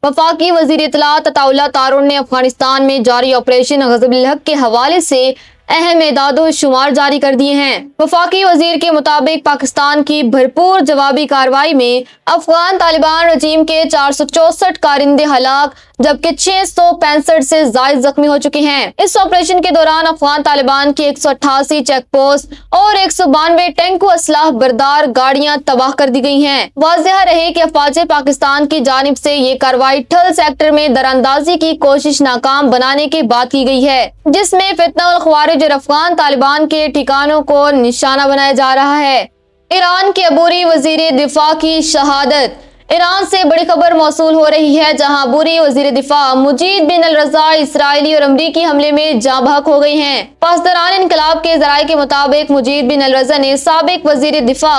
वफाकी वजीर इत्तलात अताउल्लाह तारून ने अफगानिस्तान में जारी ऑपरेशन ग़ज़ब-उल हक़ के हवाले से अहम एदादो शुमार जारी कर दिए हैं। वफाकी वजीर के मुताबिक पाकिस्तान की भरपूर जवाबी कार्रवाई में अफगान तालिबान रजीम के 464 कारिंदे हलाक जबकि 665 से ज़ायद जख्मी हो चुके हैं। इस ऑपरेशन के दौरान अफगान तालिबान की 188 चेक पोस्ट और 192 टैंक व असलाह बरदार गाड़ियां तबाह कर दी गई हैं। वाज़ेह रहे कि अफवाज पाकिस्तान की जानिब से ये कार्रवाई ठल सेक्टर में दरानंदाजी की कोशिश नाकाम बनाने के बाद की गई है, जिसमें फितना और ख्वारिज और अफगान तालिबान के ठिकानों को निशाना बनाया जा रहा है। ईरान के अबूरी वजीर दिफा की शहादत। ईरान से बड़ी खबर मौसूल हो रही है, जहां अबूरी वजीर दिफा मुजीद बिन अल रजा इसराइली और अमरीकी हमले में जाँ बहक हो गई हैं। पासदारान इनकलाब के ज़राए के मुताबिक मुजीद बिन अल रजा ने साबिक वजीर दिफा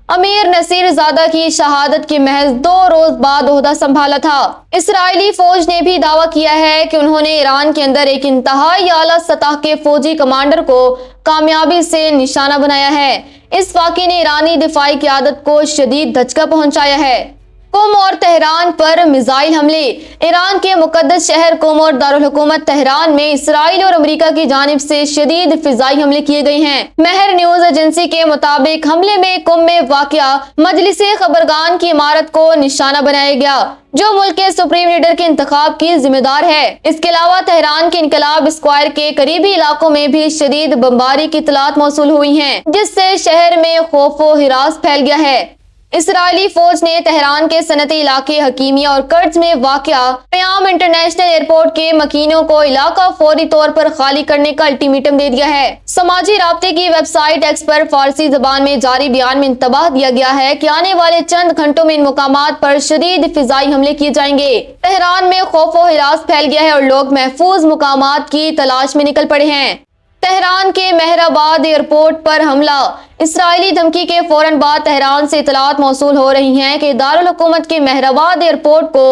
अमीर नसीर ज़ादा की शहादत के महज 2 रोज बाद ओहदा संभाला था। इसराइली फौज ने भी दावा किया है कि उन्होंने ईरान के अंदर एक इंतहाई आला सतह के फौजी कमांडर को कामयाबी से निशाना बनाया है। इस वाक़े ने ईरानी दिफाई क़यादत को शदीद धचका पहुंचाया है। कुम और तेहरान पर मिसाइल हमले। ईरान के मुकद्दस शहर कुम और दारुल हुकूमत तेहरान में इसराइल और अमेरिका की जानिब से शदीद फिजाई हमले किए गए हैं। महर न्यूज एजेंसी के मुताबिक हमले में कुम में वाक़या मजलिसे खबरगान की इमारत को निशाना बनाया गया, जो मुल्क के सुप्रीम लीडर के इंतखाब की जिम्मेदार है। इसके अलावा तेहरान के इनकलाब स्क्वायर के करीबी इलाकों में भी शदीद बमबारी की इत्तलात मौसूल हुई हैं, जिससे शहर में खौफ व हिरास फैल गया है। इसराइली फौज ने तेहरान के सनती इलाके हकीमिया और कर्ज में वाक़या क़याम इंटरनेशनल एयरपोर्ट के मकीनों को इलाका फौरी तौर पर खाली करने का अल्टीमेटम दे दिया है। समाजी राब्ते की वेबसाइट एक्स पर फारसी जबान में जारी बयान में इंतबाह दिया गया है कि आने वाले चंद घंटों में इन मुकामात पर शदीद फिजाई हमले किए जाएंगे। तेहरान में खौफ व हिरास फैल गया है और लोग महफूज मुकामात की तलाश में निकल पड़े हैं। तेहरान के मेहराबाद एयरपोर्ट पर हमला। इसराइली धमकी के फौरन बाद तेहरान से इतलात मौसूल हो रही हैं कि दारुल हुकूमत के मेहराबाद एयरपोर्ट को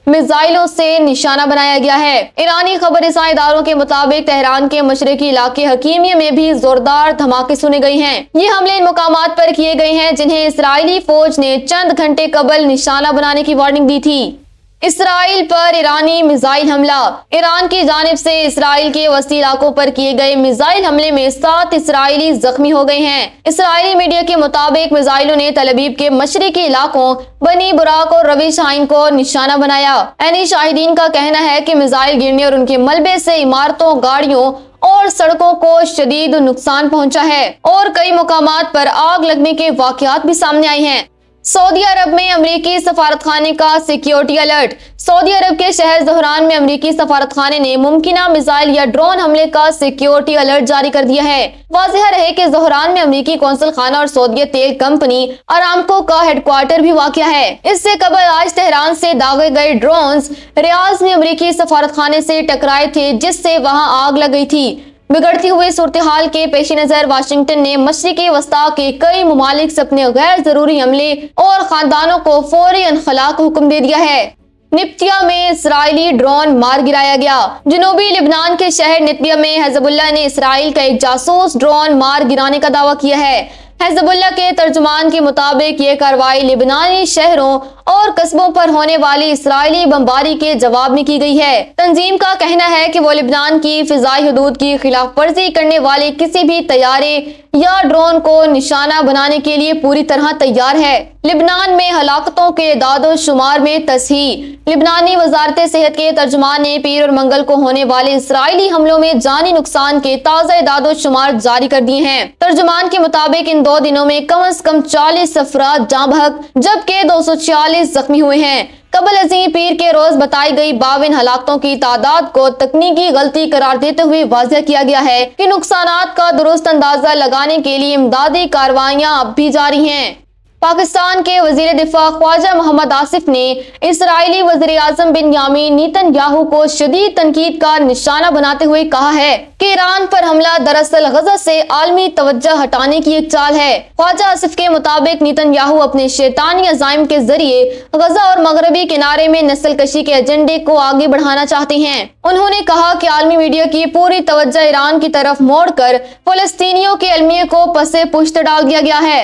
मिसाइलों से निशाना बनाया गया है। ईरानी खबर रसां इदारों के मुताबिक तेहरान के मशरकी इलाके हकीमिया में भी जोरदार धमाके सुने गए हैं। ये हमले इन मुकामात पर किए गए हैं जिन्हें इसराइली फौज ने चंद घंटे कबल निशाना बनाने की वार्निंग दी थी। इसराइल पर ईरानी मिसाइल हमला। ईरान की जानिब से इसराइल के वसी इलाकों पर किए गए मिसाइल हमले में 7 इसराइली जख्मी हो गए हैं। इसराइली मीडिया के मुताबिक मिसाइलों ने तल अवीव के मशरकी इलाकों बनी बुराक और रवी शाहीन को निशाना बनाया। ऐनी शाहिदीन का कहना है कि मिसाइल गिरने और उनके मलबे से इमारतों, गाड़ियों और सड़कों को शदीद नुकसान पहुंचा है और कई मुकामात पर आग लगने के वाकयात भी सामने आए हैं। सऊदी अरब में अमरीकी सफारतखाने का सिक्योरिटी अलर्ट। सऊदी अरब के शहर ज़हरान में अमरीकी सफारतखाने ने मुमकिना मिसाइल या ड्रोन हमले का सिक्योरिटी अलर्ट जारी कर दिया है। वाज़ेह रहे कि ज़हरान में अमरीकी कौंसल खाना और सऊदी तेल कंपनी अरामको का हेडक्वार्टर भी वाक़या है। इससे कबल आज तेहरान से दागे गए ड्रोन्स रियाज में अमरीकी सफारतखाने से टकराए थे, जिससे वहां आग लग गई थी। बिगड़ती हुई सूरत हाल के पेश नजर वाशिंगटन ने मशरिकी वस्ता के कई ममालिक से अपने गैर जरूरी हमले और खानदानों को फौरी अनखला का हुक्म दे दिया है। निप्तिया में इसराइली ड्रोन मार गिराया गया। जनूबी लिबनान के शहर निप्तिया में हिज़्बुल्लाह ने इसराइल का एक जासूस ड्रोन मार गिराने का दावा किया है। हिज़्बुल्लाह के तर्जुमान के मुताबिक ये कार्रवाई लिबनानी शहरों और कस्बों पर होने वाली इसराइली बमबारी के जवाब में की गई है। तंजीम का कहना है कि वो लिबनान की फिजाई हदूद की खिलाफ वर्जी करने वाले किसी भी तैयारे या ड्रोन को निशाना बनाने के लिए पूरी तरह तैयार है। लिबनान में हलाकतों के दादो शुमार में तस्हीह। लिबनानी वजारत सेहत के तर्जुमान ने पीर और मंगल को होने वाले इसराइली हमलों में जानी नुकसान के ताज़ा दादो शुमार जारी कर दिए हैं। तर्जुमान के मुताबिक इन 2 दिनों में कम से कम 40 अफराद जाँ बहक जबकि 246 जख्मी हुए हैं। कबल अज़ीम पीर के रोज बताई गई 52 हलाकतों की तादाद को तकनीकी गलती करार देते हुए वाज़ेह किया गया है कि नुकसानात का दुरुस्त अंदाजा लगाने के लिए इमदादी कार्रवाइयां अब भी जारी हैं। पाकिस्तान के वजीर दिफा ख्वाजा मोहम्मद आसिफ ने इसराइली वज़ीर आज़म बिन्यामीन नेतन्याहू को शदीद तनकीद का निशाना बनाते हुए कहा है कि ईरान पर हमला दरअसल गजा से आलमी तवज्जो हटाने की एक चाल है। ख्वाजा आसिफ के मुताबिक नेतन्याहू अपने शैतानी अज़ाइम के जरिए गजा और मगरबी किनारे में नस्ल कशी के एजेंडे को आगे बढ़ाना चाहते हैं। उन्होंने कहा कि आलमी मीडिया की पूरी तवज्जो ईरान की तरफ मोड़कर फलस्तीनियों के अलमिया को पसे पुश्त डाल दिया गया है।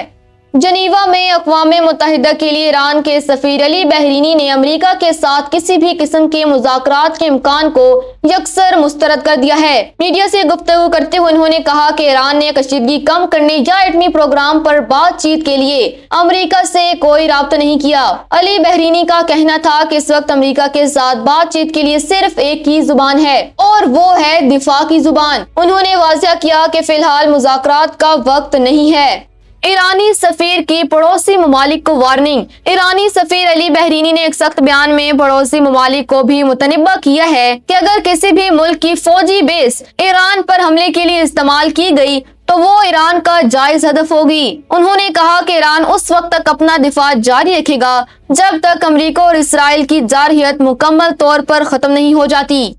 जनीवा में अक़वाम मुत्तहिदा के लिए ईरान के सफ़ीर अली बहरीनी ने अमेरिका के साथ किसी भी किस्म के मुज़ाकरात के इम्कान को यकसर मुस्तरद कर दिया है। मीडिया से गुफ्तगू करते हुए उन्होंने कहा कि ईरान ने कशीदगी कम करने या एटमी प्रोग्राम पर बातचीत के लिए अमेरिका से कोई राब्ता नहीं किया। अली बहरीनी का कहना था कि इस वक्त अमेरिका के साथ बातचीत के लिए सिर्फ एक ही जुबान है और वो है दिफा की जुबान। उन्होंने वाज़ेह किया कि फिलहाल मुज़ाकरात का वक्त नहीं है। ईरानी सफीर की पड़ोसी ममालिक को वार्निंग। ईरानी सफीर अली बहरीनी ने एक सख्त बयान में पड़ोसी ममालिक को भी मुतनब्बा किया है कि अगर किसी भी मुल्क की फौजी बेस ईरान पर हमले के लिए इस्तेमाल की गई तो वो ईरान का जायज हदफ होगी। उन्होंने कहा कि ईरान उस वक्त तक अपना दिफा जारी रखेगा जब तक अमेरिका और इसराइल की जारहियत मुकम्मल तौर पर खत्म नहीं हो जाती।